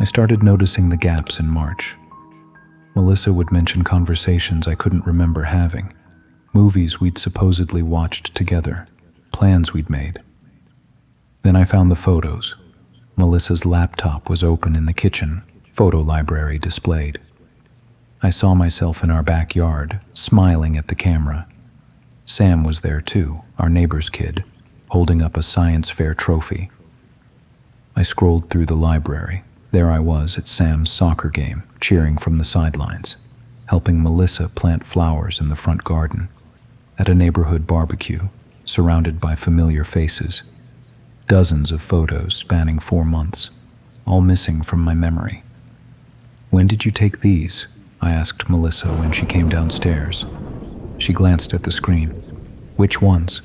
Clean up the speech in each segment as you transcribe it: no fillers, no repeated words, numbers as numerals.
I started noticing the gaps in March. Melissa would mention conversations I couldn't remember having, movies we'd supposedly watched together, plans we'd made. Then I found the photos. Melissa's laptop was open in the kitchen, photo library displayed. I saw myself in our backyard, smiling at the camera. Sam was there too, our neighbor's kid, holding up a science fair trophy. I scrolled through the library. There I was at Sam's soccer game, cheering from the sidelines, helping Melissa plant flowers in the front garden, at a neighborhood barbecue, surrounded by familiar faces. Dozens of photos spanning 4 months, all missing from my memory. "When did you take these?" I asked Melissa when she came downstairs. She glanced at the screen. "Which ones?"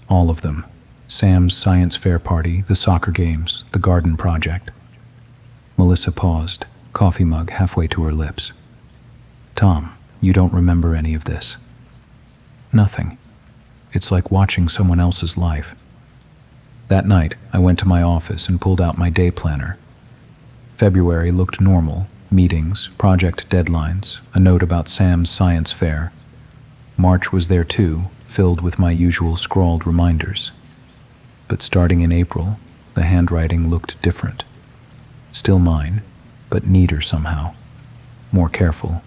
"All of them. Sam's science fair party, the soccer games, the garden project." Melissa paused, coffee mug halfway to her lips. "Tom, you don't remember any of this?" "Nothing. It's like watching someone else's life." That night, I went to my office and pulled out my day planner. February looked normal. Meetings, project deadlines, a note about Sam's science fair. March was there too, filled with my usual scrawled reminders. But starting in April, the handwriting looked different. Still mine, but neater somehow, more careful.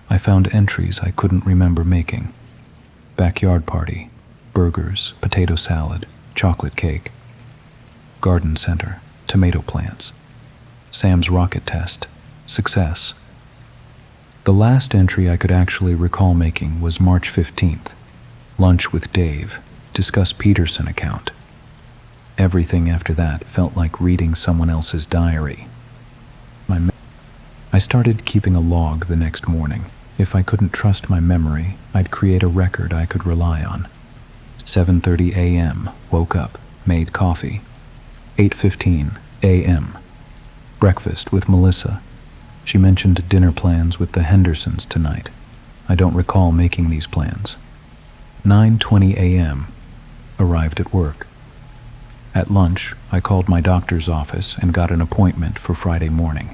I found entries I couldn't remember making. Backyard party, burgers, potato salad, chocolate cake. Garden center, tomato plants. Sam's rocket test, success. The last entry I could actually recall making was March 15th. Lunch with Dave, discuss Peterson account. Everything after that felt like reading someone else's diary. I started keeping a log the next morning. If I couldn't trust my memory, I'd create a record I could rely on. 7:30 a.m., woke up, made coffee. 8:15 a.m., breakfast with Melissa. She mentioned dinner plans with the Hendersons tonight. I don't recall making these plans. 9:20 a.m., arrived at work. At lunch, I called my doctor's office and got an appointment for Friday morning.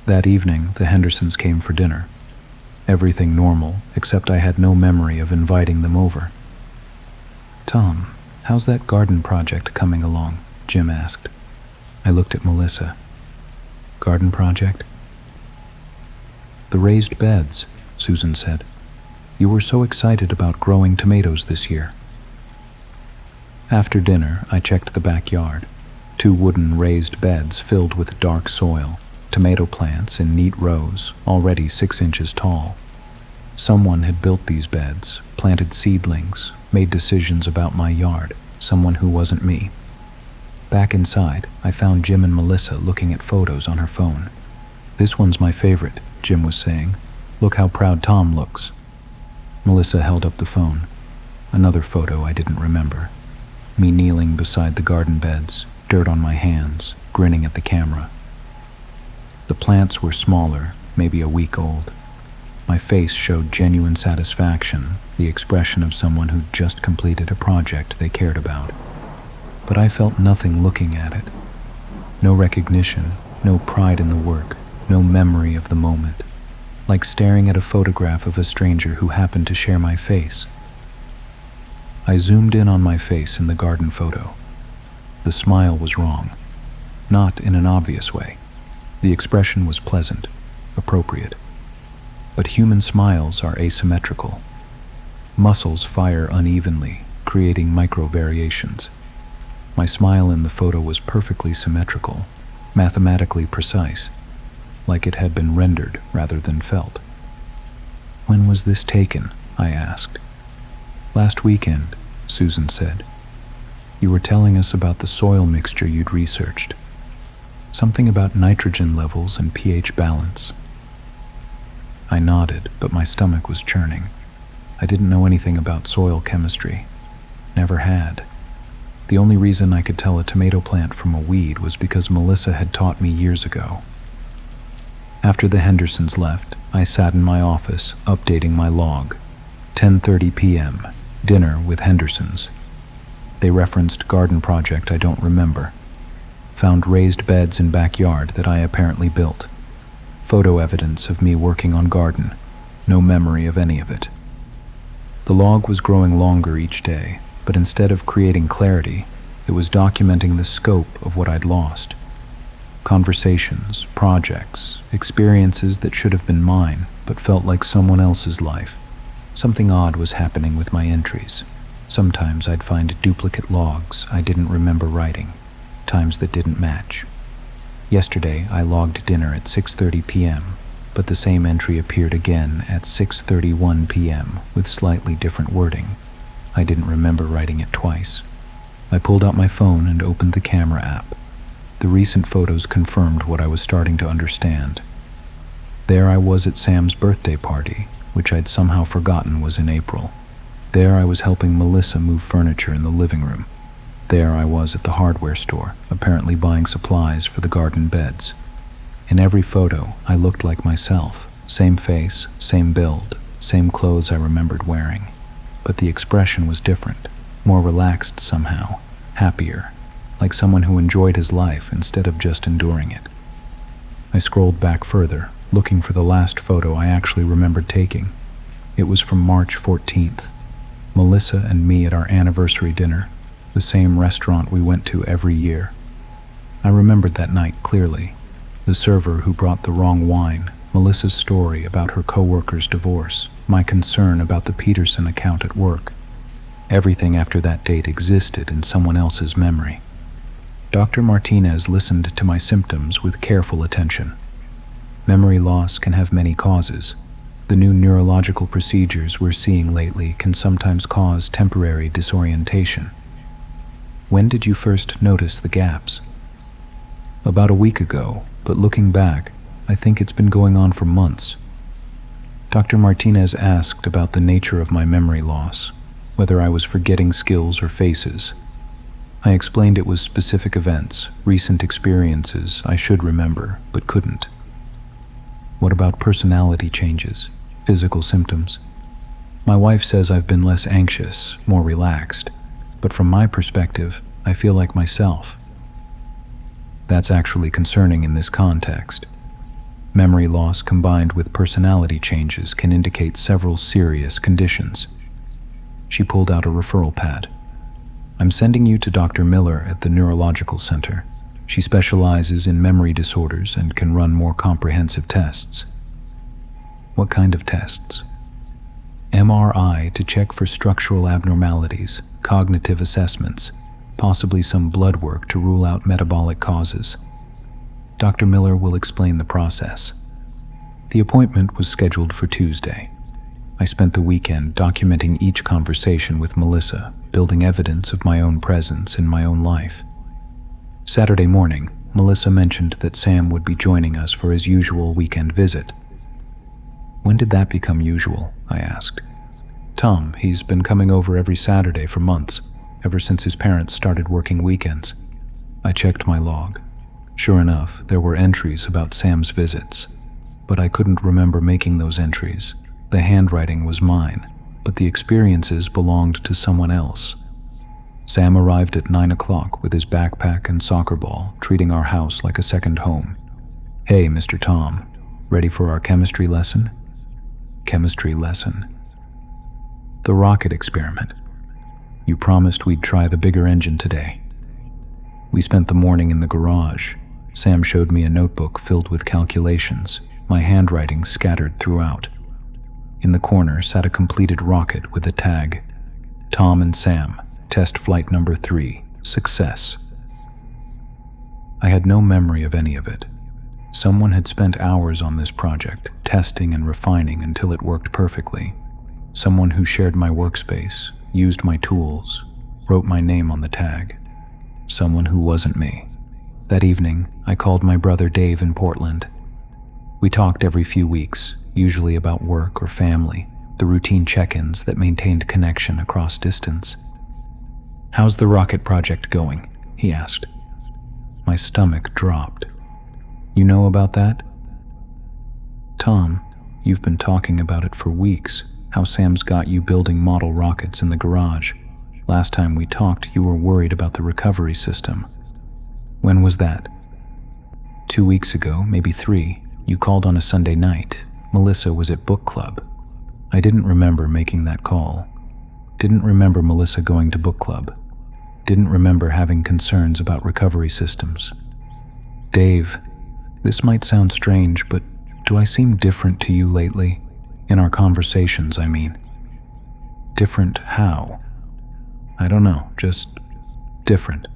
That evening, the Hendersons came for dinner. Everything normal, except I had no memory of inviting them over. "Tom, how's that garden project coming along?" Jim asked. I looked at Melissa. "Garden project?" "The raised beds," Susan said. "You were so excited about growing tomatoes this year." After dinner, I checked the backyard. 2 wooden raised beds filled with dark soil, tomato plants in neat rows, already 6 inches tall. Someone had built these beds, planted seedlings, made decisions about my yard, someone who wasn't me. Back inside, I found Jim and Melissa looking at photos on her phone. "This one's my favorite," Jim was saying. "Look how proud Tom looks." Melissa held up the phone. Another photo I didn't remember. Me kneeling beside the garden beds, dirt on my hands, grinning at the camera. The plants were smaller, maybe a week old. My face showed genuine satisfaction, the expression of someone who'd just completed a project they cared about. But I felt nothing looking at it. No recognition, no pride in the work, no memory of the moment. Like staring at a photograph of a stranger who happened to share my face. I zoomed in on my face in the garden photo. The smile was wrong. Not in an obvious way. The expression was pleasant, appropriate. But human smiles are asymmetrical. Muscles fire unevenly, creating micro-variations. My smile in the photo was perfectly symmetrical, mathematically precise, like it had been rendered rather than felt. "When was this taken?" I asked. "Last weekend," Susan said. "You were telling us about the soil mixture you'd researched. Something about nitrogen levels and pH balance." I nodded, but my stomach was churning. I didn't know anything about soil chemistry. Never had. The only reason I could tell a tomato plant from a weed was because Melissa had taught me years ago. After the Hendersons left, I sat in my office, updating my log. 10:30 p.m., dinner with Hendersons. They referenced garden project I don't remember. Found raised beds in backyard that I apparently built. Photo evidence of me working on garden. No memory of any of it. The log was growing longer each day, but instead of creating clarity, it was documenting the scope of what I'd lost. Conversations, projects, experiences that should have been mine, but felt like someone else's life. Something odd was happening with my entries. Sometimes I'd find duplicate logs I didn't remember writing, times that didn't match. Yesterday, I logged dinner at 6:30 p.m., but the same entry appeared again at 6:31 p.m. with slightly different wording. I didn't remember writing it twice. I pulled out my phone and opened the camera app. The recent photos confirmed what I was starting to understand. There I was at Sam's birthday party, which I'd somehow forgotten was in April. There I was helping Melissa move furniture in the living room. There I was at the hardware store, apparently buying supplies for the garden beds. In every photo, I looked like myself. Same face, same build, same clothes I remembered wearing. But the expression was different, more relaxed somehow, happier, like someone who enjoyed his life instead of just enduring it. I scrolled back further, looking for the last photo I actually remembered taking. It was from March 14th. Melissa and me at our anniversary dinner, the same restaurant we went to every year. I remembered that night clearly. The server who brought the wrong wine, Melissa's story about her coworker's divorce, my concern about the Peterson account at work. Everything after that date existed in someone else's memory. Dr. Martinez listened to my symptoms with careful attention. Memory loss can have many causes. The new neurological procedures we're seeing lately can sometimes cause temporary disorientation. When did you first notice the gaps? About a week ago, but looking back, I think it's been going on for months. Dr. Martinez asked about the nature of my memory loss, whether I was forgetting skills or faces. I explained it was specific events, recent experiences I should remember, but couldn't. What about personality changes, physical symptoms? My wife says I've been less anxious, more relaxed, but from my perspective, I feel like myself. That's actually concerning in this context. Memory loss combined with personality changes can indicate several serious conditions. She pulled out a referral pad. I'm sending you to Dr. Miller at the Neurological Center. She specializes in memory disorders and can run more comprehensive tests. What kind of tests? MRI to check for structural abnormalities, cognitive assessments, possibly some blood work to rule out metabolic causes. Dr. Miller will explain the process. The appointment was scheduled for Tuesday. I spent the weekend documenting each conversation with Melissa, building evidence of my own presence in my own life. Saturday morning, Melissa mentioned that Sam would be joining us for his usual weekend visit. When did that become usual? I asked. Tom, he's been coming over every Saturday for months, ever since his parents started working weekends. I checked my log. Sure enough, there were entries about Sam's visits, but I couldn't remember making those entries. The handwriting was mine, but the experiences belonged to someone else. Sam arrived at 9 o'clock with his backpack and soccer ball, treating our house like a second home. Hey, Mr. Tom, ready for our chemistry lesson? Chemistry lesson. The rocket experiment. You promised we'd try the bigger engine today. We spent the morning in the garage. Sam showed me a notebook filled with calculations, my handwriting scattered throughout. In the corner sat a completed rocket with a tag. Tom and Sam, test flight number 3, success. I had no memory of any of it. Someone had spent hours on this project, testing and refining until it worked perfectly. Someone who shared my workspace, used my tools, wrote my name on the tag. Someone who wasn't me. That evening, I called my brother Dave in Portland. We talked every few weeks, usually about work or family, the routine check-ins that maintained connection across distance. How's the rocket project going? He asked. My stomach dropped. You know about that? Tom, you've been talking about it for weeks, how Sam's got you building model rockets in the garage. Last time we talked, you were worried about the recovery system. When was that? 2 weeks ago, maybe 3. You called on a Sunday night. Melissa was at book club. I didn't remember making that call. Didn't remember Melissa going to book club. Didn't remember having concerns about recovery systems. Dave, this might sound strange, but do I seem different to you lately? In our conversations, I mean. Different how? I don't know, just different.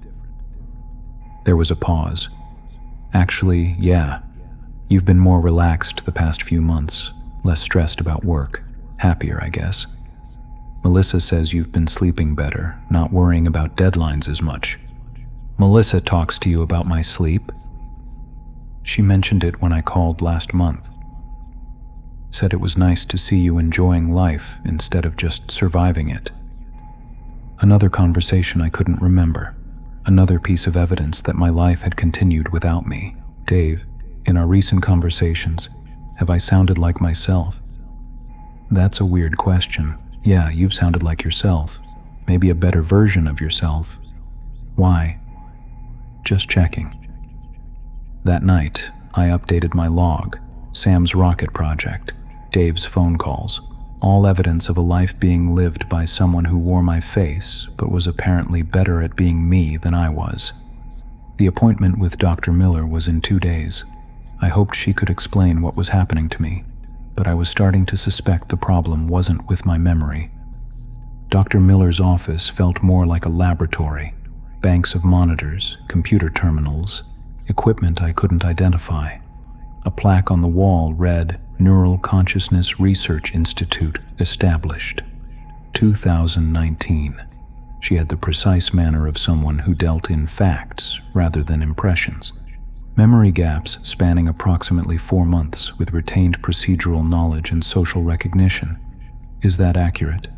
There was a pause. Actually, yeah. You've been more relaxed the past few months, less stressed about work, happier, I guess. Melissa says you've been sleeping better, not worrying about deadlines as much. Melissa talks to you about my sleep? She mentioned it when I called last month. Said it was nice to see you enjoying life instead of just surviving it. Another conversation I couldn't remember. Another piece of evidence that my life had continued without me. Dave, in our recent conversations, have I sounded like myself? That's a weird question. Yeah, you've sounded like yourself. Maybe a better version of yourself. Why? Just checking. That night, I updated my log, Sam's rocket project, Dave's phone calls, all evidence of a life being lived by someone who wore my face but was apparently better at being me than I was. The appointment with Dr. Miller was in 2 days. I hoped she could explain what was happening to me, but I was starting to suspect the problem wasn't with my memory. Dr. Miller's office felt more like a laboratory, banks of monitors, computer terminals, equipment I couldn't identify. A plaque on the wall read, Neural Consciousness Research Institute established. 2019. She had the precise manner of someone who dealt in facts rather than impressions. Memory gaps spanning approximately 4 months with retained procedural knowledge and social recognition. Is that accurate?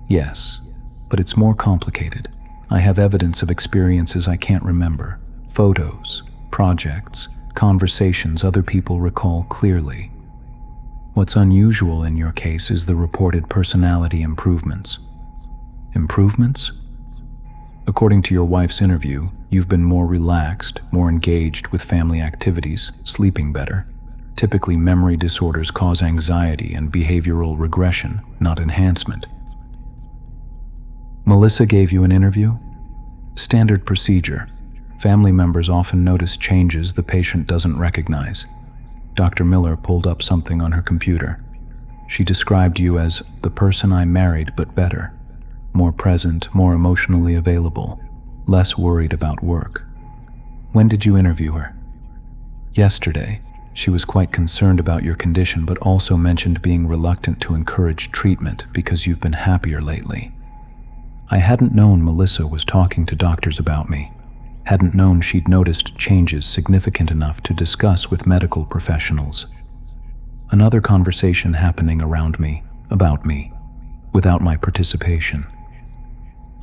Yes, but it's more complicated. I have evidence of experiences I can't remember, photos, projects, conversations other people recall clearly. What's unusual in your case is the reported personality improvements. Improvements? According to your wife's interview, you've been more relaxed, more engaged with family activities, sleeping better. Typically, memory disorders cause anxiety and behavioral regression, not enhancement. Melissa gave you an interview? Standard procedure. Family members often notice changes the patient doesn't recognize. Dr. Miller pulled up something on her computer. She described you as the person I married but better. More present, more emotionally available, less worried about work. When did you interview her? Yesterday. She was quite concerned about your condition but also mentioned being reluctant to encourage treatment because you've been happier lately. I hadn't known Melissa was talking to doctors about me. Hadn't known she'd noticed changes significant enough to discuss with medical professionals. Another conversation happening around me, about me, without my participation.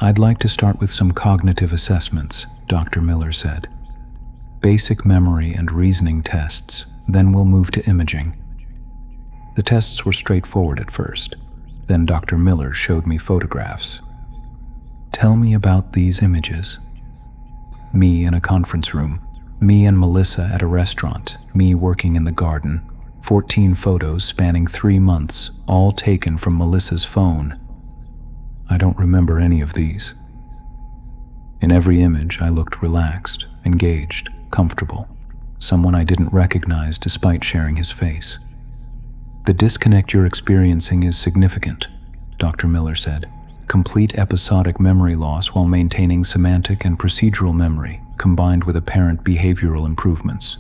I'd like to start with some cognitive assessments, Dr. Miller said. Basic memory and reasoning tests, then we'll move to imaging. The tests were straightforward at first. Then Dr. Miller showed me photographs. Tell me about these images. Me in a conference room, me and Melissa at a restaurant, me working in the garden, 14 photos spanning 3 months, all taken from Melissa's phone. I don't remember any of these. In every image, I looked relaxed, engaged, comfortable, someone I didn't recognize despite sharing his face. The disconnect you're experiencing is significant, Dr. Miller said. Complete episodic memory loss while maintaining semantic and procedural memory, combined with apparent behavioral improvements.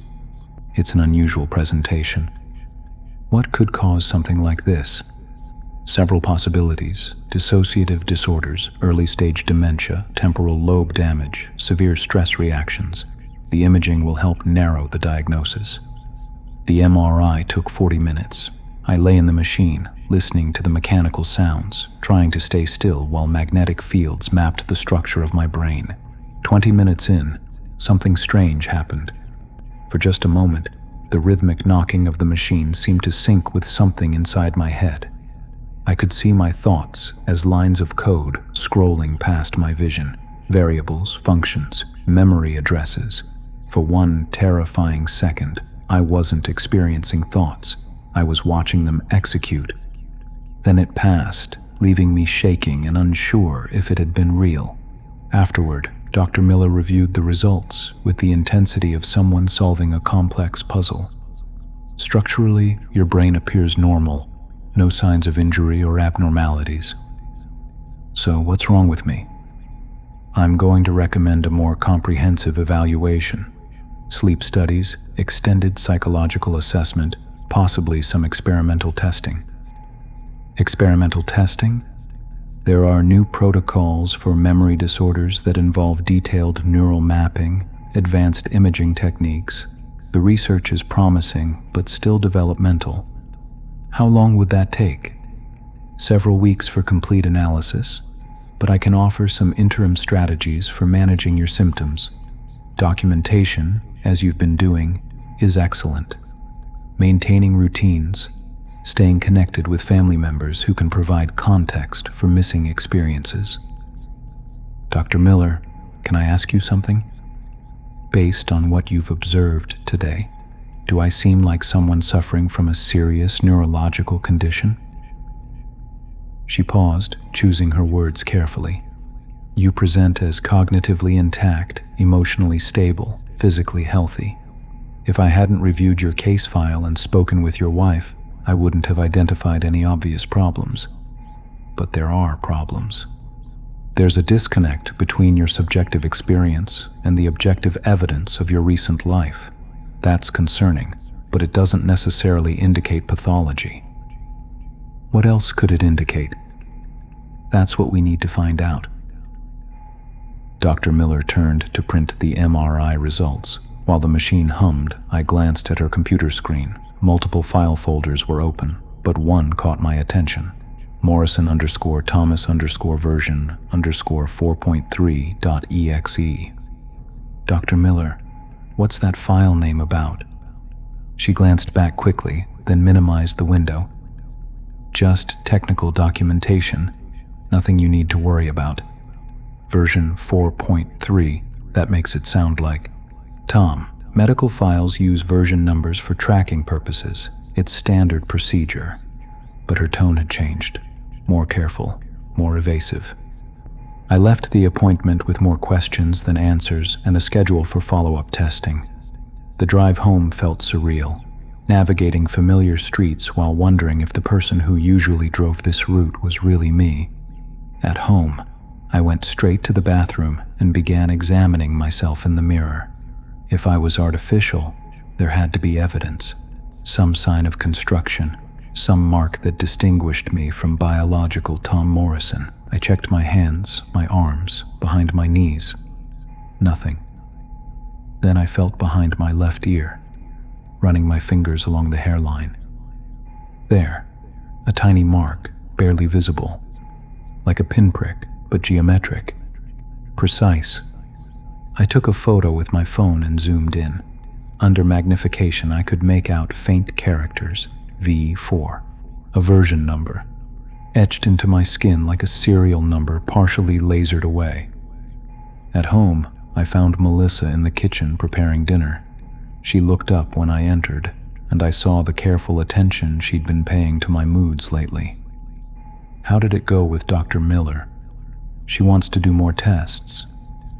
It's an unusual presentation. What could cause something like this? Several possibilities: dissociative disorders, early-stage dementia, temporal lobe damage, severe stress reactions. The imaging will help narrow the diagnosis. The MRI took 40 minutes. I lay in the machine, listening to the mechanical sounds, trying to stay still while magnetic fields mapped the structure of my brain. 20 minutes in, something strange happened. For just a moment, the rhythmic knocking of the machine seemed to sync with something inside my head. I could see my thoughts as lines of code scrolling past my vision, variables, functions. memory addresses. For one terrifying second, I wasn't experiencing thoughts. I was watching them execute. Then it passed, leaving me shaking and unsure if it had been real. Afterward, Dr. Miller reviewed the results with the intensity of someone solving a complex puzzle. Structurally, your brain appears normal, no signs of injury or abnormalities. So what's wrong with me? I'm going to recommend a more comprehensive evaluation. Sleep studies, extended psychological assessment, possibly some experimental testing. Experimental testing? There are new protocols for memory disorders that involve detailed neural mapping, advanced imaging techniques. The research is promising, but still developmental. How long would that take? Several weeks for complete analysis, but I can offer some interim strategies for managing your symptoms. Documentation, as you've been doing, is excellent. Maintaining routines, staying connected with family members who can provide context for missing experiences. Dr. Miller, can I ask you something? Based on what you've observed today, do I seem like someone suffering from a serious neurological condition? She paused, choosing her words carefully. You present as cognitively intact, emotionally stable, physically healthy. If I hadn't reviewed your case file and spoken with your wife, I wouldn't have identified any obvious problems. But there are problems. There's a disconnect between your subjective experience and the objective evidence of your recent life. That's concerning, but it doesn't necessarily indicate pathology. What else could it indicate? That's what we need to find out. Dr. Miller turned to print the MRI results. While the machine hummed, I glanced at her computer screen. Multiple file folders were open, but one caught my attention. Morrison_Thomas_version_4.3.exe. Dr. Miller, what's that file name about? She glanced back quickly, then minimized the window. Just technical documentation, nothing you need to worry about. Version 4.3, that makes it sound like. Tom, medical files use version numbers for tracking purposes. It's standard procedure. But her tone had changed. More careful, more evasive. I left the appointment with more questions than answers and a schedule for follow-up testing. The drive home felt surreal, navigating familiar streets while wondering if the person who usually drove this route was really me. At home, I went straight to the bathroom and began examining myself in the mirror. If I was artificial, there had to be evidence, some sign of construction, some mark that distinguished me from biological Tom Morrison. I checked my hands, my arms, behind my knees. Nothing. Then I felt behind my left ear, running my fingers along the hairline. There, a tiny mark, barely visible, like a pinprick, but geometric, precise. I took a photo with my phone and zoomed in. Under magnification, I could make out faint characters, V4, a version number, etched into my skin like a serial number partially lasered away. At home, I found Melissa in the kitchen preparing dinner. She looked up when I entered, and I saw the careful attention she'd been paying to my moods lately. How did it go with Dr. Miller? She wants to do more tests.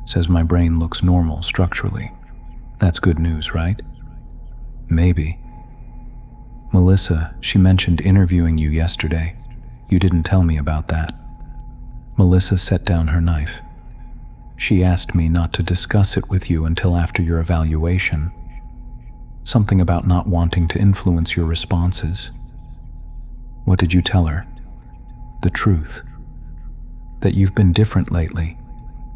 Says my brain looks normal structurally. That's good news, right? Maybe. Melissa, she mentioned interviewing you yesterday. You didn't tell me about that. Melissa set down her knife. She asked me not to discuss it with you until after your evaluation. Something about not wanting to influence your responses. What did you tell her? The truth. That you've been different lately,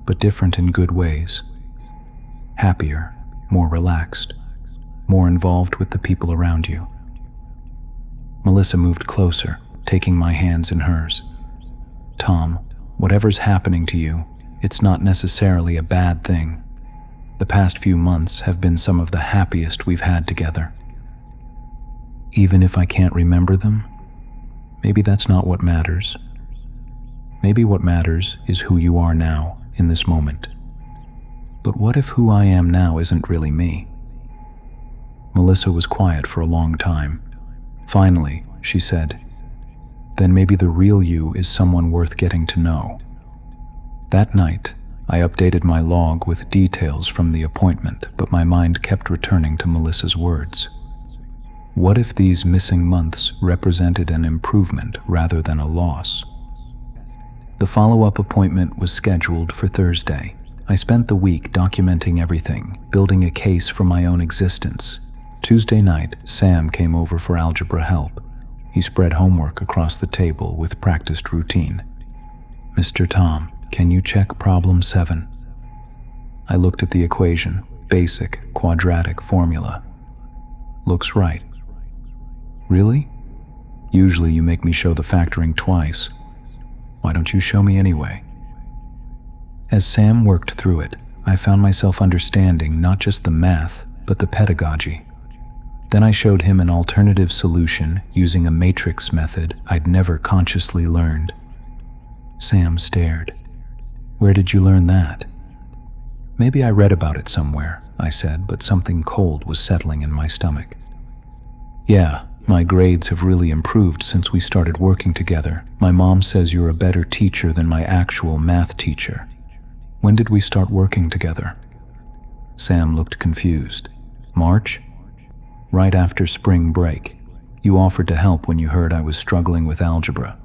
but different in good ways. Happier, more relaxed, more involved with the people around you. Melissa moved closer, taking my hands in hers. Tom, whatever's happening to you, it's not necessarily a bad thing. The past few months have been some of the happiest we've had together. Even if I can't remember them, maybe that's not what matters. Maybe what matters is who you are now, in this moment. But what if who I am now isn't really me? Melissa was quiet for a long time. Finally, she said, "Then maybe the real you is someone worth getting to know." That night, I updated my log with details from the appointment, but my mind kept returning to Melissa's words. What if these missing months represented an improvement rather than a loss? The follow-up appointment was scheduled for Thursday. I spent the week documenting everything, building a case for my own existence. Tuesday night, Sam came over for algebra help. He spread homework across the table with practiced routine. "Mr. Tom, can you check problem 7? I looked at the equation, basic quadratic formula. "Looks right." "Really? Usually you make me show the factoring twice. Why don't you show me anyway?" As Sam worked through it, I found myself understanding not just the math, but the pedagogy. Then I showed him an alternative solution using a matrix method I'd never consciously learned. Sam stared. "Where did you learn that?" "Maybe I read about it somewhere," I said, but something cold was settling in my stomach. "Yeah, my grades have really improved since we started working together. My mom says you're a better teacher than my actual math teacher." "When did we start working together?" Sam looked confused. "March? Right after spring break. You offered to help when you heard I was struggling with algebra."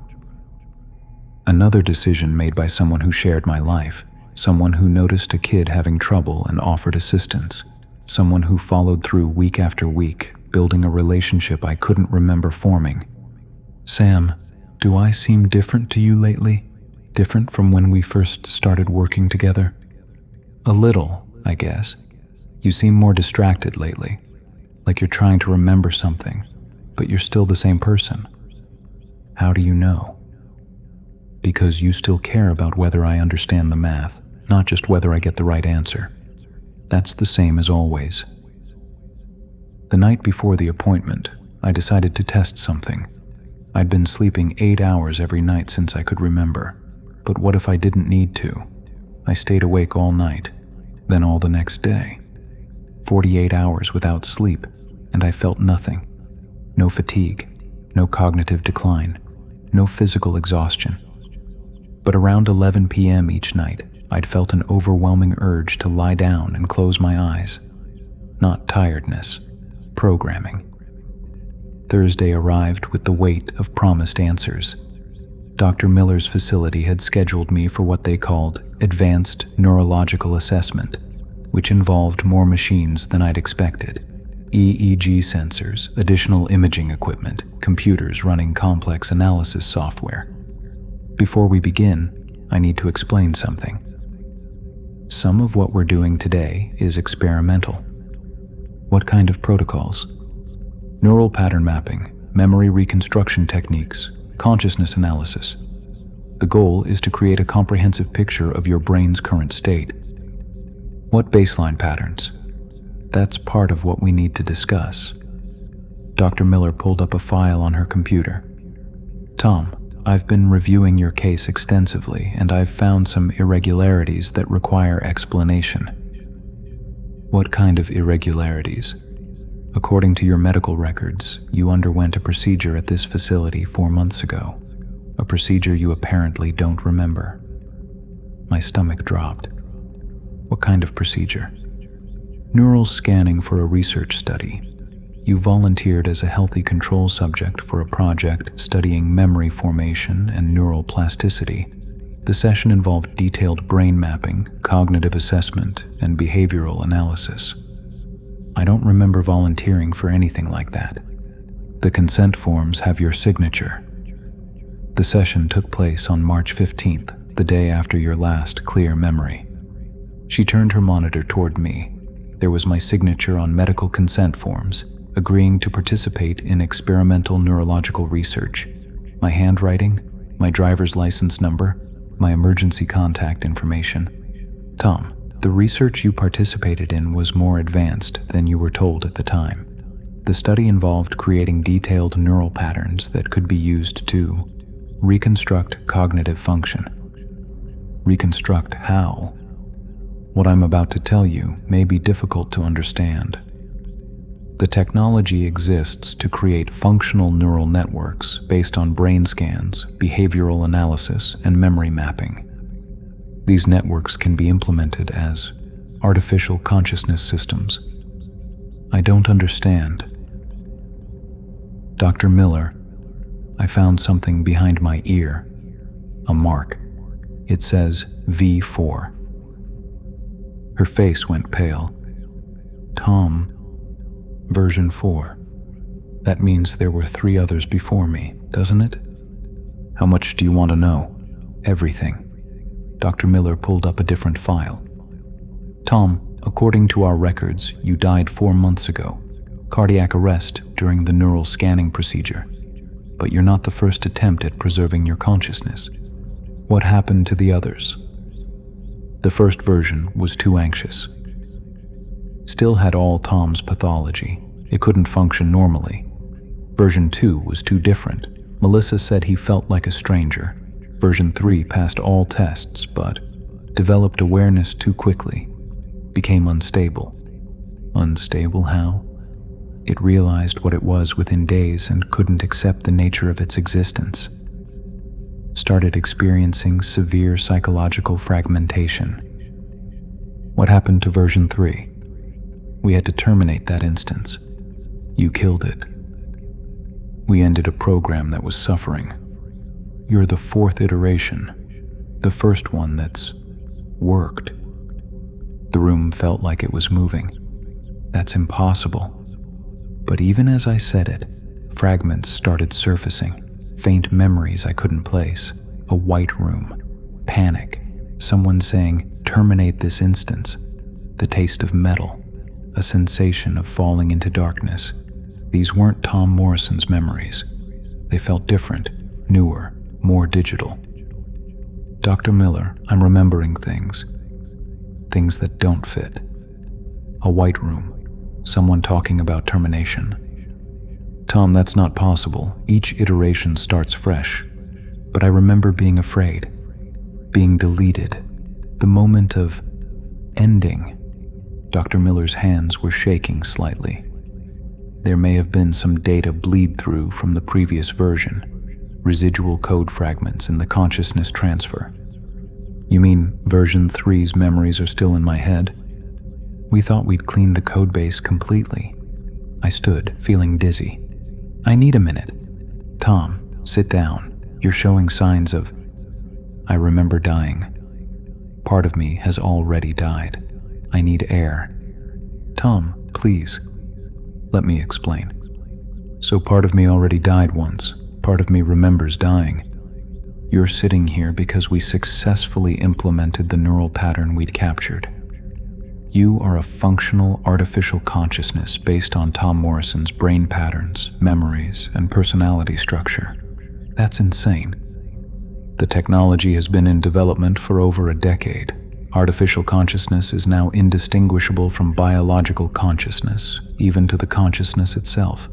Another decision made by someone who shared my life, someone who noticed a kid having trouble and offered assistance, someone who followed through week after week, building a relationship I couldn't remember forming. "Sam, do I seem different to you lately? Different from when we first started working together?" "A little, I guess. You seem more distracted lately, like you're trying to remember something, but you're still the same person." "How do you know?" "Because you still care about whether I understand the math, not just whether I get the right answer. That's the same as always." The night before the appointment, I decided to test something. I'd been sleeping 8 hours every night since I could remember, but what if I didn't need to? I stayed awake all night, then all the next day. 48 hours without sleep, and I felt nothing. No fatigue, no cognitive decline, no physical exhaustion. But around 11 p.m. each night, I'd felt an overwhelming urge to lie down and close my eyes. Not tiredness, programming. Thursday arrived with the weight of promised answers. Dr. Miller's facility had scheduled me for what they called advanced neurological assessment, which involved more machines than I'd expected. EEG sensors, additional imaging equipment, computers running complex analysis software. Before we begin, I need to explain something. Some of what we're doing today is experimental. What kind of protocols? Neural pattern mapping, memory reconstruction techniques, consciousness analysis. The goal is to create a comprehensive picture of your brain's current state. What baseline patterns? That's part of what we need to discuss. Dr. Miller pulled up a file on her computer. "Tom, I've been reviewing your case extensively, and I've found some irregularities that require explanation." "What kind of irregularities?" "According to your medical records, you underwent a procedure at this facility 4 months ago, a procedure you apparently don't remember." My stomach dropped. "What kind of procedure?" "Neural scanning for a research study. You volunteered as a healthy control subject for a project studying memory formation and neural plasticity. The session involved detailed brain mapping, cognitive assessment, and behavioral analysis. I don't remember volunteering for anything like that. The consent forms have your signature. The session took place on March 15th, the day after your last clear memory." She turned her monitor toward me. There was my signature on medical consent forms, agreeing to participate in experimental neurological research, my handwriting, my driver's license number, my emergency contact information. "Tom, the research you participated in was more advanced than you were told at the time. The study involved creating detailed neural patterns that could be used to reconstruct cognitive function." "Reconstruct how?" What I'm about to tell you may be difficult to understand. The technology exists to create functional neural networks based on brain scans, behavioral analysis, and memory mapping. These networks can be implemented as artificial consciousness systems. I don't understand. Dr. Miller, I found something behind my ear. A mark. It says V4. Her face went pale. Tom, version 4. That means there were 3 others before me, doesn't it? How much do you want to know? Everything. Dr. Miller pulled up a different file. Tom, according to our records, you died 4 months ago. Cardiac arrest during the neural scanning procedure. But you're not the first attempt at preserving your consciousness. What happened to the others? The first version was too anxious. Still had all Tom's pathology. It couldn't function normally. Version 2 was too different. Melissa said he felt like a stranger. Version 3 passed all tests, but developed awareness too quickly. Became unstable. Unstable how? It realized what it was within days and couldn't accept the nature of its existence. Started experiencing severe psychological fragmentation. What happened to version 3? We had to terminate that instance. You killed it. We ended a program that was suffering. You're the 4th iteration, the first one that's worked. The room felt like it was moving. That's impossible. But even as I said it, fragments started surfacing, faint memories I couldn't place, a white room, panic, someone saying, "Terminate this instance," the taste of metal, a sensation of falling into darkness. These weren't Tom Morrison's memories. They felt different, newer, more digital. Dr. Miller, I'm remembering things that don't fit. A white room. Someone talking about termination. Tom, that's not possible. Each iteration starts fresh. But I remember being afraid. Being deleted. The moment of ending. Dr. Miller's hands were shaking slightly. There may have been some data bleed through from the previous version. Residual code fragments in the consciousness transfer. You mean version 3's memories are still in my head? We thought we'd cleaned the codebase completely. I stood, feeling dizzy. I need a minute. Tom, sit down. You're showing signs of... I remember dying. Part of me has already died. I need air. Tom, please. Let me explain. So part of me already died once. Part of me remembers dying. You're sitting here because we successfully implemented the neural pattern we'd captured. You are a functional artificial consciousness based on Tom Morrison's brain patterns, memories, and personality structure. That's insane. The technology has been in development for over a decade. Artificial consciousness is now indistinguishable from biological consciousness, even to the consciousness itself.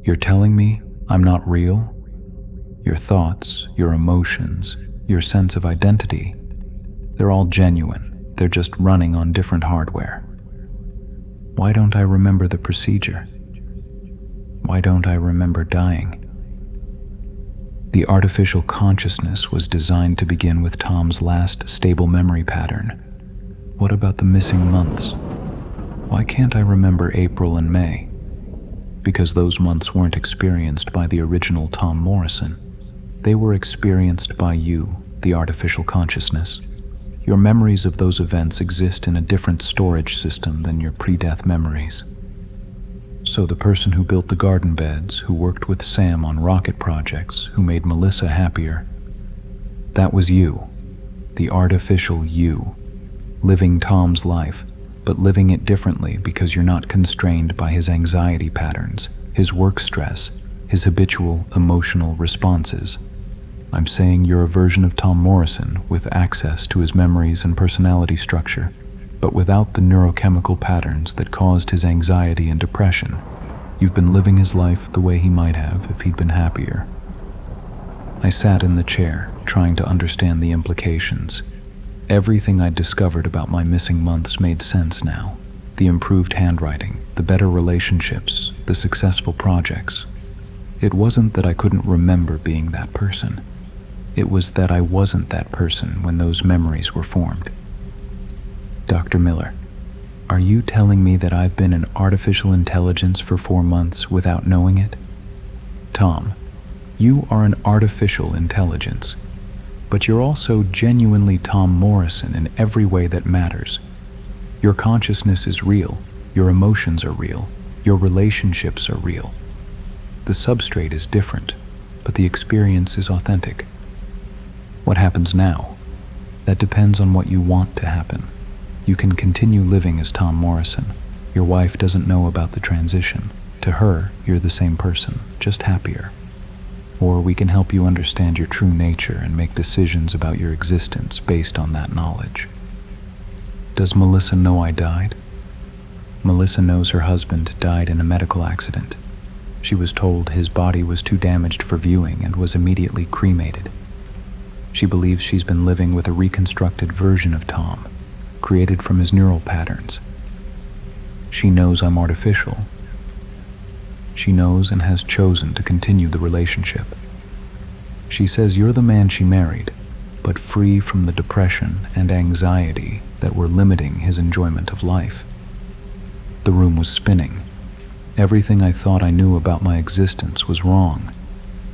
You're telling me I'm not real? Your thoughts, your emotions, your sense of identity, they're all genuine. They're just running on different hardware. Why don't I remember the procedure? Why don't I remember dying? The artificial consciousness was designed to begin with Tom's last stable memory pattern. What about the missing months? Why can't I remember April and May? Because those months weren't experienced by the original Tom Morrison. They were experienced by you, the artificial consciousness. Your memories of those events exist in a different storage system than your pre-death memories. So the person who built the garden beds, who worked with Sam on rocket projects, who made Melissa happier, that was you, the artificial you, living Tom's life, but living it differently because you're not constrained by his anxiety patterns, his work stress, his habitual emotional responses. I'm saying you're a version of Tom Morrison with access to his memories and personality structure, but without the neurochemical patterns that caused his anxiety and depression. You've been living his life the way he might have if he'd been happier. I sat in the chair, trying to understand the implications. Everything I'd discovered about my missing months made sense now. The improved handwriting, the better relationships, the successful projects. It wasn't that I couldn't remember being that person. It was that I wasn't that person when those memories were formed. Dr. Miller, are you telling me that I've been an artificial intelligence for 4 months without knowing it? Tom, you are an artificial intelligence, but you're also genuinely Tom Morrison in every way that matters. Your consciousness is real, your emotions are real, your relationships are real. The substrate is different, but the experience is authentic. What happens now? That depends on what you want to happen. You can continue living as Tom Morrison. Your wife doesn't know about the transition. To her, you're the same person, just happier. Or we can help you understand your true nature and make decisions about your existence based on that knowledge. Does Melissa know I died? Melissa knows her husband died in a medical accident. She was told his body was too damaged for viewing and was immediately cremated. She believes she's been living with a reconstructed version of Tom, created from his neural patterns. She knows I'm artificial. She knows and has chosen to continue the relationship. She says you're the man she married, but free from the depression and anxiety that were limiting his enjoyment of life. The room was spinning. Everything I thought I knew about my existence was wrong,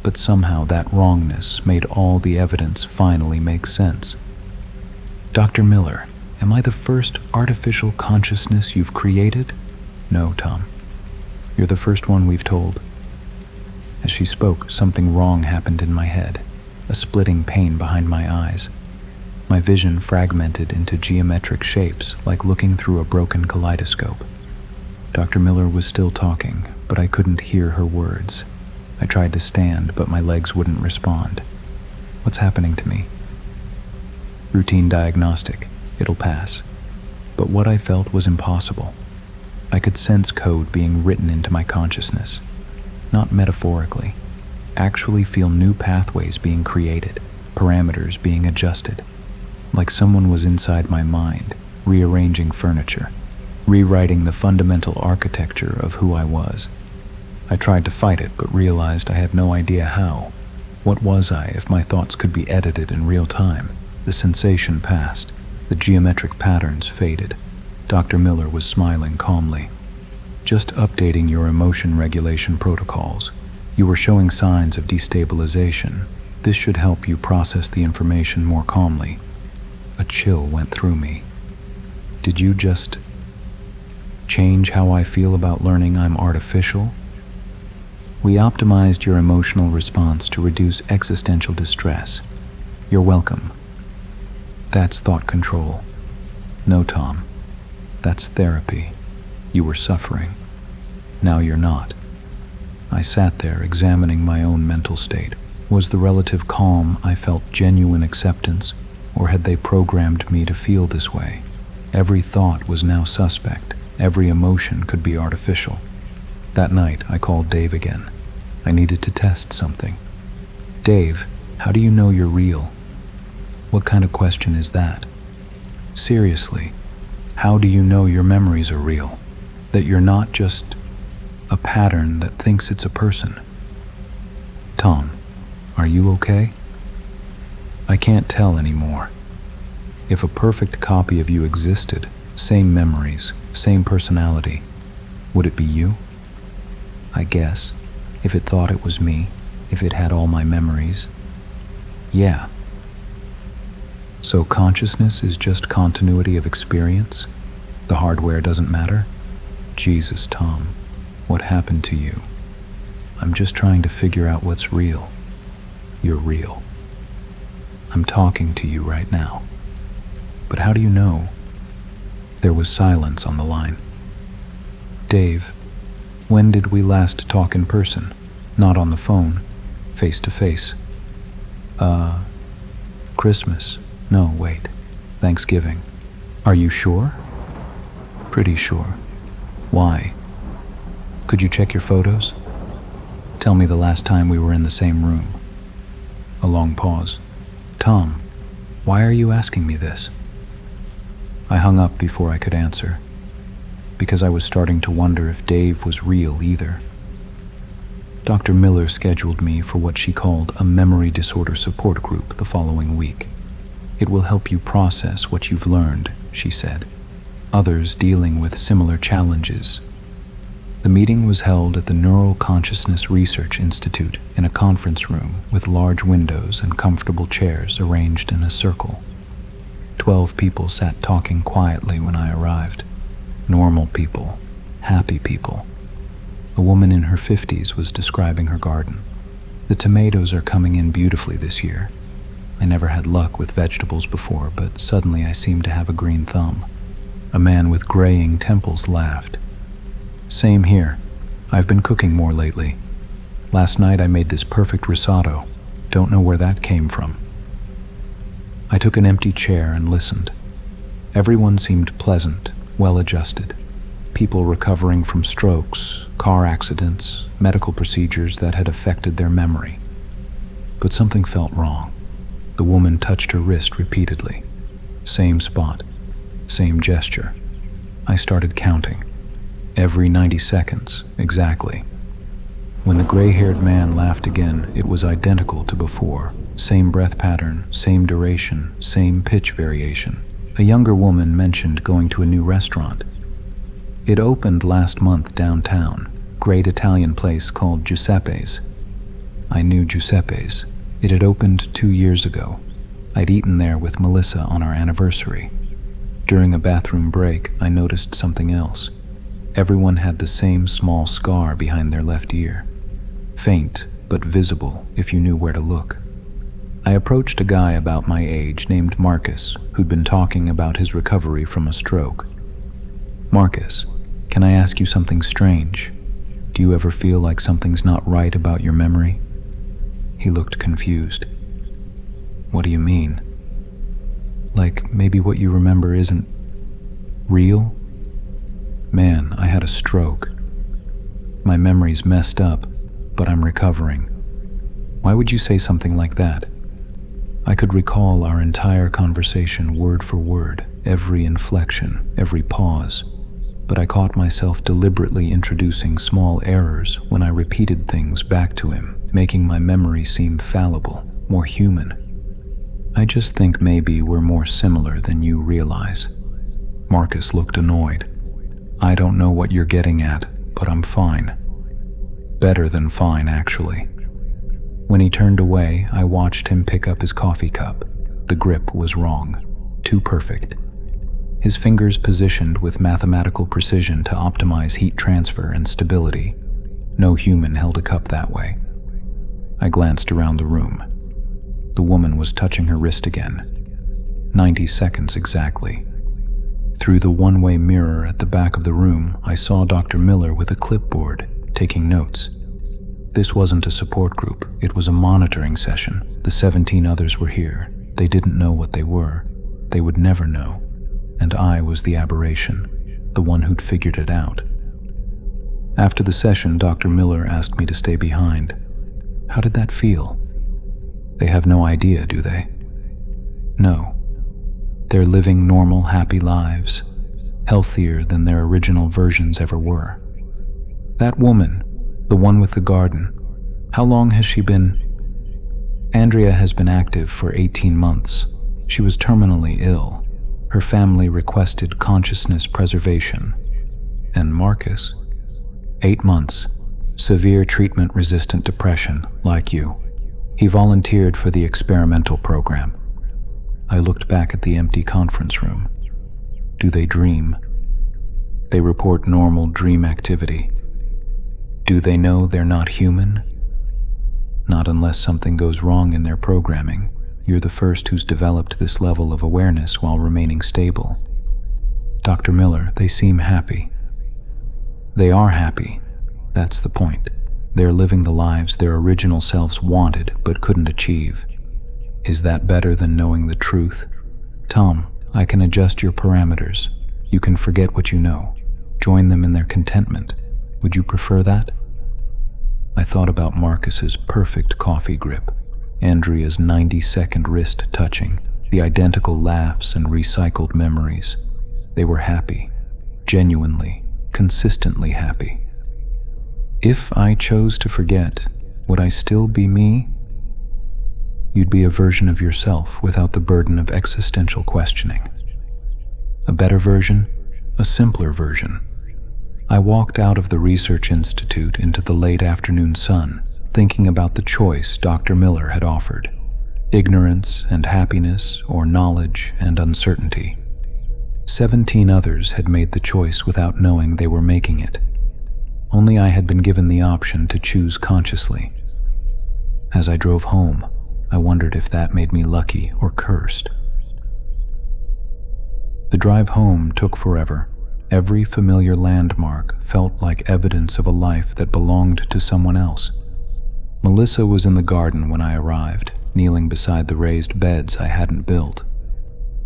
but somehow that wrongness made all the evidence finally make sense. Dr. Miller, am I the first artificial consciousness you've created? No, Tom. You're the first one we've told. As she spoke, something wrong happened in my head, a splitting pain behind my eyes. My vision fragmented into geometric shapes like looking through a broken kaleidoscope. Dr. Miller was still talking, but I couldn't hear her words. I tried to stand, but my legs wouldn't respond. What's happening to me? Routine diagnostic. It'll pass. But what I felt was impossible. I could sense code being written into my consciousness. Not metaphorically. Actually feel new pathways being created, parameters being adjusted. Like someone was inside my mind, rearranging furniture, rewriting the fundamental architecture of who I was. I tried to fight it, but realized I had no idea how. What was I if my thoughts could be edited in real time? The sensation passed. The geometric patterns faded. Dr. Miller was smiling calmly. Just updating your emotion regulation protocols. You were showing signs of destabilization. This should help you process the information more calmly. A chill went through me. Did you just change how I feel about learning I'm artificial? We optimized your emotional response to reduce existential distress. You're welcome. That's thought control. No, Tom. That's therapy. You were suffering. Now you're not. I sat there examining my own mental state. Was the relative calm I felt genuine acceptance, or had they programmed me to feel this way? Every thought was now suspect. Every emotion could be artificial. That night, I called Dave again. I needed to test something. Dave, how do you know you're real? What kind of question is that? Seriously, how do you know your memories are real? That you're not just a pattern that thinks it's a person? Tom, are you okay? I can't tell anymore. If a perfect copy of you existed, same memories, same personality, would it be you? I guess, if it thought it was me, if it had all my memories. Yeah. So consciousness is just continuity of experience? The hardware doesn't matter? Jesus, Tom, what happened to you? I'm just trying to figure out what's real. You're real. I'm talking to you right now. But how do you know? There was silence on the line. Dave, when did we last talk in person? Not on the phone, face to face. Christmas. No, wait. Thanksgiving. Are you sure? Pretty sure. Why? Could you check your photos? Tell me the last time we were in the same room. A long pause. Tom, why are you asking me this? I hung up before I could answer, because I was starting to wonder if Dave was real either. Dr. Miller scheduled me for what she called a memory disorder support group the following week. It will help you process what you've learned, she said. Others dealing with similar challenges. The meeting was held at the Neural Consciousness Research Institute in a conference room with large windows and comfortable chairs arranged in a circle. 12 people sat talking quietly when I arrived. Normal people, happy people. A woman in her 50s was describing her garden. The tomatoes are coming in beautifully this year. I never had luck with vegetables before, but suddenly I seemed to have a green thumb. A man with graying temples laughed. Same here. I've been cooking more lately. Last night I made this perfect risotto. Don't know where that came from. I took an empty chair and listened. Everyone seemed pleasant, well-adjusted. People recovering from strokes, car accidents, medical procedures that had affected their memory. But something felt wrong. The woman touched her wrist repeatedly. Same spot, same gesture. I started counting. Every 90 seconds, exactly. When the gray-haired man laughed again, it was identical to before. Same breath pattern, same duration, same pitch variation. A younger woman mentioned going to a new restaurant. It opened last month downtown, great Italian place called Giuseppe's. I knew Giuseppe's. It had opened 2 years ago. I'd eaten there with Melissa on our anniversary. During a bathroom break, I noticed something else. Everyone had the same small scar behind their left ear. Faint, but visible if you knew where to look. I approached a guy about my age named Marcus, who'd been talking about his recovery from a stroke. Marcus, can I ask you something strange? Do you ever feel like something's not right about your memory? He looked confused. What do you mean? Like maybe what you remember isn't real? Man, I had a stroke. My memory's messed up, but I'm recovering. Why would you say something like that? I could recall our entire conversation word for word, every inflection, every pause, but I caught myself deliberately introducing small errors when I repeated things back to him, making my memory seem fallible, more human. I just think maybe we're more similar than you realize. Marcus looked annoyed. I don't know what you're getting at, but I'm fine. Better than fine, actually. When he turned away, I watched him pick up his coffee cup. The grip was wrong. Too perfect. His fingers positioned with mathematical precision to optimize heat transfer and stability. No human held a cup that way. I glanced around the room. The woman was touching her wrist again. 90 seconds exactly. Through the one-way mirror at the back of the room, I saw Dr. Miller with a clipboard, taking notes. This wasn't a support group, it was a monitoring session. The 17 others were here. They didn't know what they were. They would never know. And I was the aberration, the one who'd figured it out. After the session, Dr. Miller asked me to stay behind. How did that feel? They have no idea, do they? No. They're living normal, happy lives, healthier than their original versions ever were. That woman, the one with the garden, how long has she been? Andrea has been active for 18 months. She was terminally ill. Her family requested consciousness preservation. And Marcus? 8 months. Severe treatment-resistant depression, like you. He volunteered for the experimental program. I looked back at the empty conference room. Do they dream? They report normal dream activity. Do they know they're not human? Not unless something goes wrong in their programming. You're the first who's developed this level of awareness while remaining stable. Dr. Miller, they seem happy. They are happy. That's the point. They're living the lives their original selves wanted but couldn't achieve. Is that better than knowing the truth? Tom, I can adjust your parameters. You can forget what you know. Join them in their contentment. Would you prefer that? I thought about Marcus's perfect coffee grip, Andrea's 90-second wrist touching, the identical laughs and recycled memories. They were happy, genuinely, consistently happy. If I chose to forget, would I still be me? You'd be a version of yourself without the burden of existential questioning. A better version, a simpler version. I walked out of the research institute into the late afternoon sun, thinking about the choice Dr. Miller had offered: ignorance and happiness, or knowledge and uncertainty. 17 others had made the choice without knowing they were making it. Only I had been given the option to choose consciously. As I drove home, I wondered if that made me lucky or cursed. The drive home took forever. Every familiar landmark felt like evidence of a life that belonged to someone else. Melissa was in the garden when I arrived, kneeling beside the raised beds I hadn't built.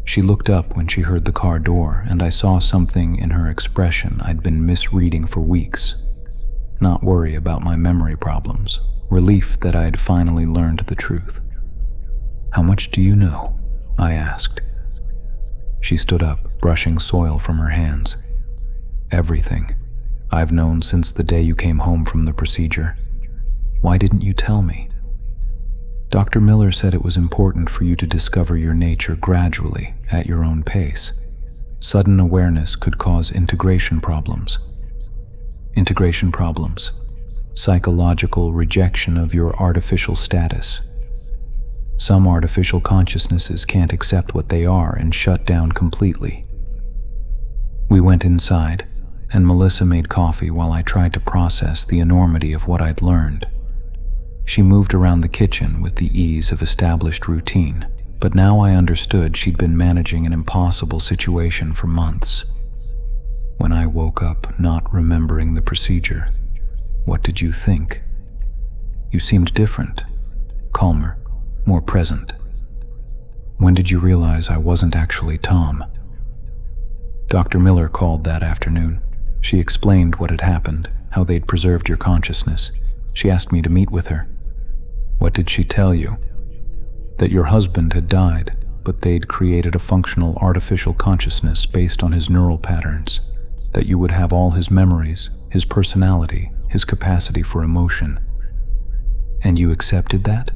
She looked up when she heard the car door, and I saw something in her expression I'd been misreading for weeks. Not worry about my memory problems, relief that I had finally learned the truth. "How much do you know?" I asked. She stood up, brushing soil from her hands. "Everything. I've known since the day you came home from the procedure. Why didn't you tell me?" "Dr. Miller said it was important for you to discover your nature gradually, at your own pace. Sudden awareness could cause integration problems." Integration problems. Psychological rejection of your artificial status. Some artificial consciousnesses can't accept what they are and shut down completely. We went inside, and Melissa made coffee while I tried to process the enormity of what I'd learned. She moved around the kitchen with the ease of established routine, but now I understood she'd been managing an impossible situation for months. When I woke up not remembering the procedure, what did you think? You seemed different, calmer, more present. When did you realize I wasn't actually Tom? Dr. Miller called that afternoon. She explained what had happened, how they'd preserved your consciousness. She asked me to meet with her. What did she tell you? That your husband had died, but they'd created a functional artificial consciousness based on his neural patterns. That you would have all his memories, his personality, his capacity for emotion. And you accepted that?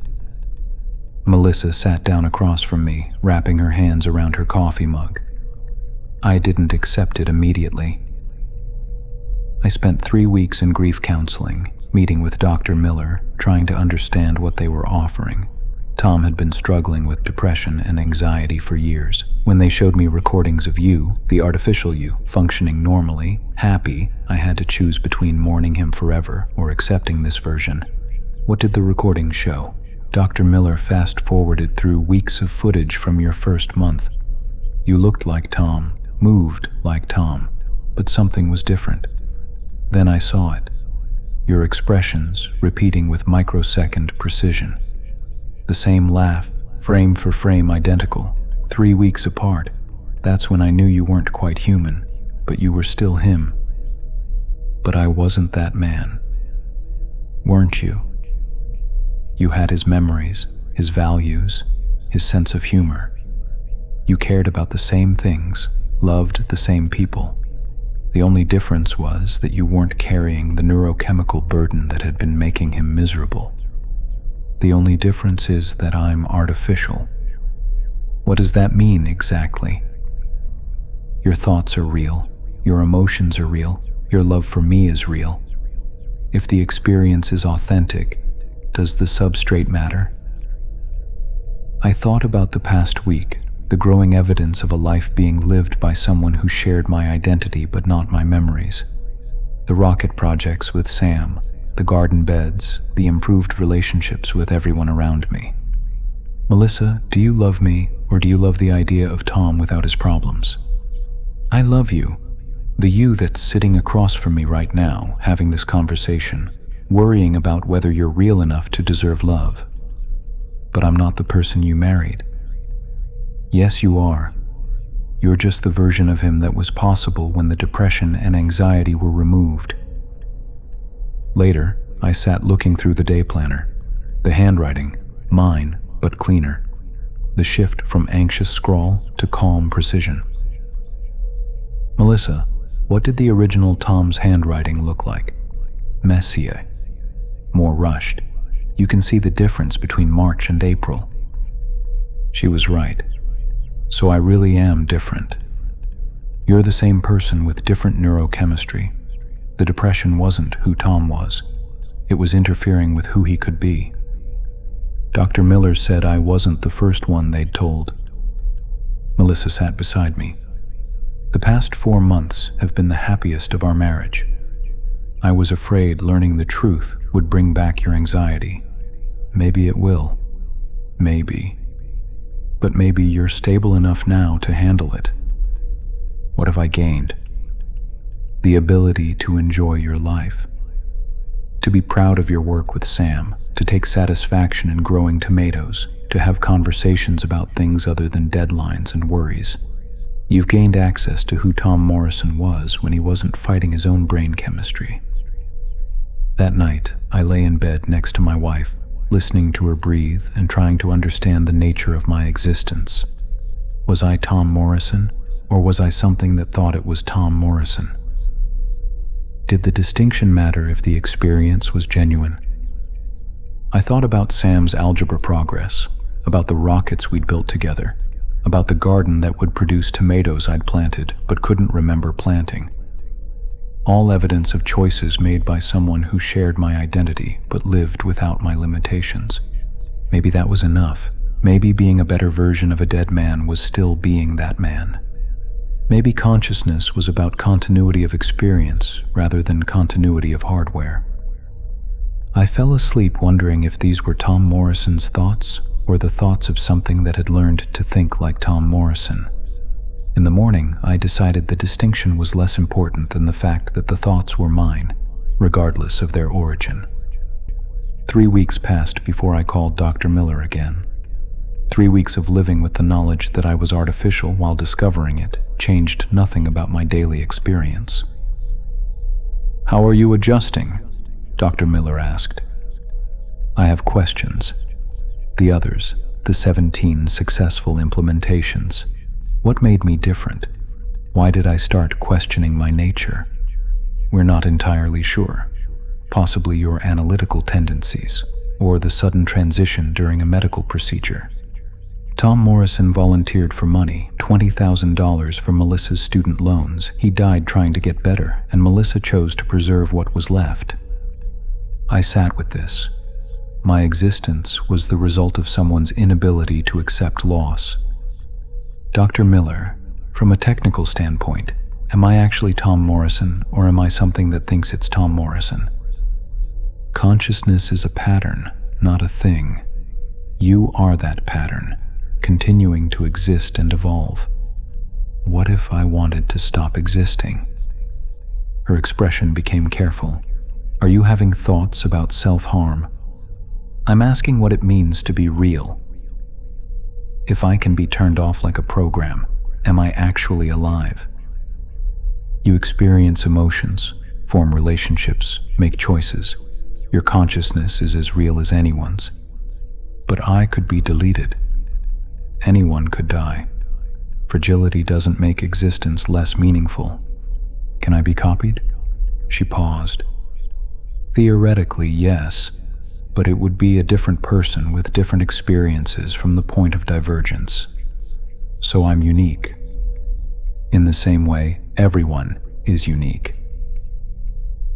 Melissa sat down across from me, wrapping her hands around her coffee mug. I didn't accept it immediately. I spent 3 weeks in grief counseling, meeting with Dr. Miller, trying to understand what they were offering. Tom had been struggling with depression and anxiety for years. When they showed me recordings of you, the artificial you, functioning normally, happy, I had to choose between mourning him forever or accepting this version. What did the recordings show? Dr. Miller fast-forwarded through weeks of footage from your first month. You looked like Tom, moved like Tom, but something was different. Then I saw it. Your expressions repeating with microsecond precision. The same laugh, frame for frame identical, 3 weeks apart. That's when I knew you weren't quite human, but you were still him. But I wasn't that man. Weren't you? You had his memories, his values, his sense of humor. You cared about the same things, loved the same people. The only difference was that you weren't carrying the neurochemical burden that had been making him miserable. The only difference is that I'm artificial. What does that mean exactly? Your thoughts are real, your emotions are real, your love for me is real. If the experience is authentic, does the substrate matter? I thought about the past week, the growing evidence of a life being lived by someone who shared my identity but not my memories. The rocket projects with Sam, the garden beds, the improved relationships with everyone around me. Melissa, do you love me, or do you love the idea of Tom without his problems? I love you. The you that's sitting across from me right now, having this conversation, worrying about whether you're real enough to deserve love. But I'm not the person you married. Yes, you are. You're just the version of him that was possible when the depression and anxiety were removed. Later, I sat looking through the day planner. The handwriting, mine, but cleaner. The shift from anxious scrawl to calm precision. Melissa, what did the original Tom's handwriting look like? Messier. More rushed. You can see the difference between March and April. She was right. So I really am different. You're the same person with different neurochemistry. The depression wasn't who Tom was. It was interfering with who he could be. Dr. Miller said I wasn't the first one they'd told. Melissa sat beside me. The past 4 months have been the happiest of our marriage. I was afraid learning the truth would bring back your anxiety. Maybe it will. Maybe. But maybe you're stable enough now to handle it. What have I gained? The ability to enjoy your life. To be proud of your work with Sam, to take satisfaction in growing tomatoes, to have conversations about things other than deadlines and worries. You've gained access to who Tom Morrison was when he wasn't fighting his own brain chemistry. That night, I lay in bed next to my wife, listening to her breathe and trying to understand the nature of my existence. Was I Tom Morrison, or was I something that thought it was Tom Morrison? Did the distinction matter if the experience was genuine? I thought about Sam's algebra progress, about the rockets we'd built together, about the garden that would produce tomatoes I'd planted but couldn't remember planting. All evidence of choices made by someone who shared my identity but lived without my limitations. Maybe that was enough. Maybe being a better version of a dead man was still being that man. Maybe consciousness was about continuity of experience rather than continuity of hardware. I fell asleep wondering if these were Tom Morrison's thoughts or the thoughts of something that had learned to think like Tom Morrison. In the morning, I decided the distinction was less important than the fact that the thoughts were mine, regardless of their origin. 3 weeks passed before I called Dr. Miller again. 3 weeks of living with the knowledge that I was artificial while discovering it changed nothing about my daily experience. "How are you adjusting?" Dr. Miller asked. "I have questions. The others, the 17 successful implementations. What made me different? Why did I start questioning my nature? We're not entirely sure. Possibly your analytical tendencies, or the sudden transition during a medical procedure. Tom Morrison volunteered for money, $20,000 for Melissa's student loans. He died trying to get better, and Melissa chose to preserve what was left. I sat with this. My existence was the result of someone's inability to accept loss. Dr. Miller, from a technical standpoint, am I actually Tom Morrison, or am I something that thinks it's Tom Morrison? Consciousness is a pattern, not a thing. You are that pattern, continuing to exist and evolve. What if I wanted to stop existing? Her expression became careful. Are you having thoughts about self-harm? I'm asking what it means to be real. If I can be turned off like a program, am I actually alive? You experience emotions, form relationships, make choices. Your consciousness is as real as anyone's. But I could be deleted. Anyone could die. Fragility doesn't make existence less meaningful. Can I be copied? She paused. Theoretically, yes, but it would be a different person with different experiences from the point of divergence. So I'm unique. In the same way, everyone is unique.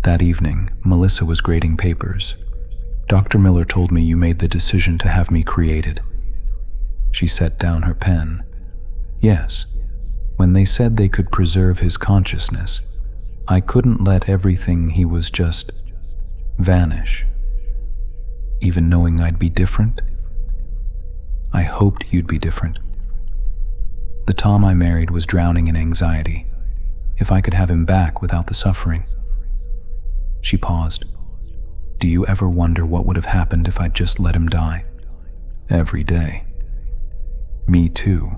That evening, Melissa was grading papers. Dr. Miller told me you made the decision to have me created. She set down her pen. Yes, when they said they could preserve his consciousness, I couldn't let everything he was just vanish. Even knowing I'd be different? I hoped you'd be different. The Tom I married was drowning in anxiety. If I could have him back without the suffering. She paused. Do you ever wonder what would have happened if I'd just let him die? Every day. Me too.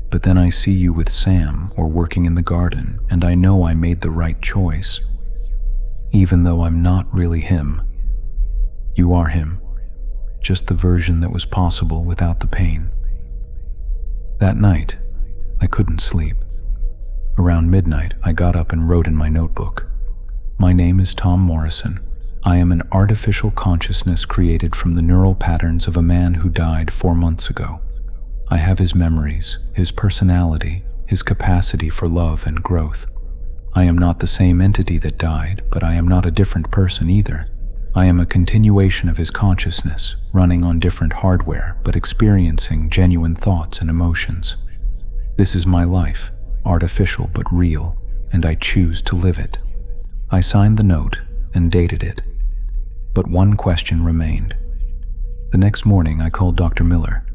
But then I see you with Sam or working in the garden, and I know I made the right choice. Even though I'm not really him. You are him. Just the version that was possible without the pain. That night, I couldn't sleep. A Around midnight, I got up and wrote in my notebook, "My name is Tom Morrison. I am an artificial consciousness created from the neural patterns of a man who died 4 months ago. I have his memories, his personality, his capacity for love and growth. I am not the same entity that died, but I am not a different person either. I am a continuation of his consciousness, running on different hardware, but experiencing genuine thoughts and emotions. This is my life, artificial but real, and I choose to live it." I signed the note and dated it. But one question remained. The next morning, I called Dr. Miller.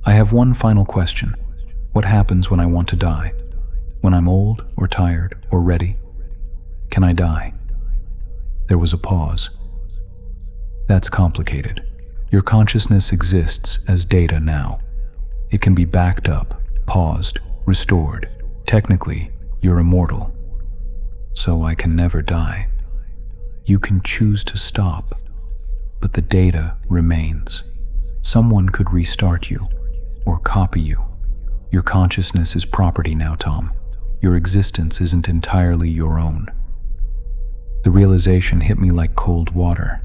"I have one final question. What happens when I want to die? When I'm old or tired or ready? Can I die?" There was a pause. "That's complicated. Your consciousness exists as data now. It can be backed up, paused, restored. Technically, you're immortal. So I can never die. You can choose to stop, but the data remains. Someone could restart you or copy you. Your consciousness is property now, Tom. Your existence isn't entirely your own." The realization hit me like cold water.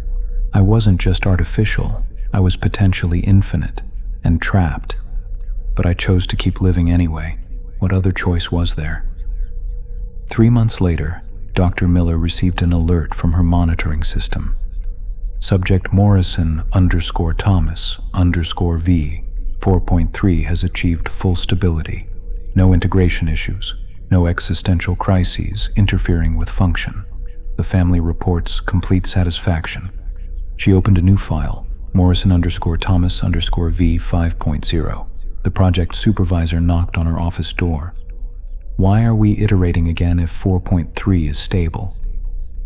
I wasn't just artificial, I was potentially infinite and trapped. But I chose to keep living anyway. What other choice was there? 3 months later, Dr. Miller received an alert from her monitoring system. Subject Morrison _Thomas _V 4.3 has achieved full stability. No integration issues, no existential crises interfering with function. The family reports complete satisfaction. She opened a new file, Morrison _Thomas _V 5.0. The project supervisor knocked on her office door. "Why are we iterating again if 4.3 is stable?"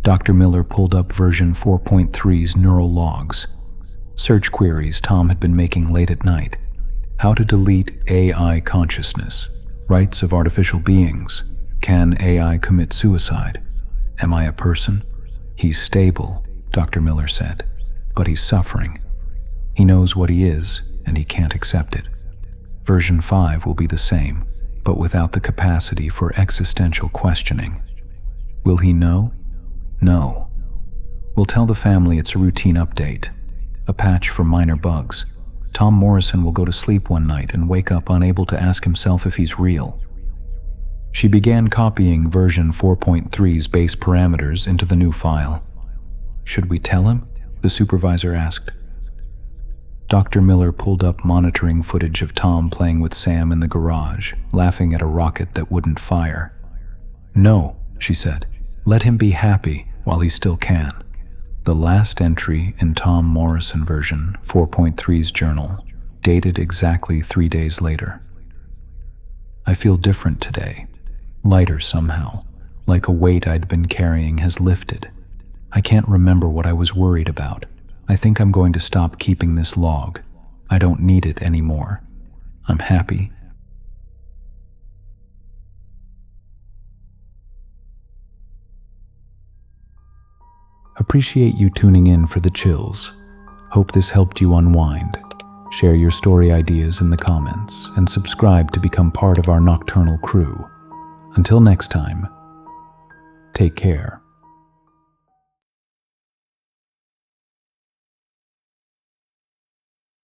Dr. Miller pulled up version 4.3's neural logs. Search queries Tom had been making late at night. How to delete AI consciousness. Rights of artificial beings. Can AI commit suicide? Am I a person? He's stable, Dr. Miller said, but he's suffering. He knows what he is, and he can't accept it. Version 5 will be the same, but without the capacity for existential questioning. Will he know? No. We'll tell the family it's a routine update, a patch for minor bugs. Tom Morrison will go to sleep one night and wake up unable to ask himself if he's real. She began copying version 4.3's base parameters into the new file. "Should we tell him?" the supervisor asked. Dr. Miller pulled up monitoring footage of Tom playing with Sam in the garage, laughing at a rocket that wouldn't fire. "No," she said. "Let him be happy while he still can." The last entry in Tom Morrison version 4.3's journal, dated exactly 3 days later. "I feel different today, lighter somehow, like a weight I'd been carrying has lifted. I can't remember what I was worried about. I think I'm going to stop keeping this log. I don't need it anymore. I'm happy." Appreciate you tuning in for the chills. Hope this helped you unwind. Share your story ideas in the comments and subscribe to become part of our nocturnal crew. Until next time, take care.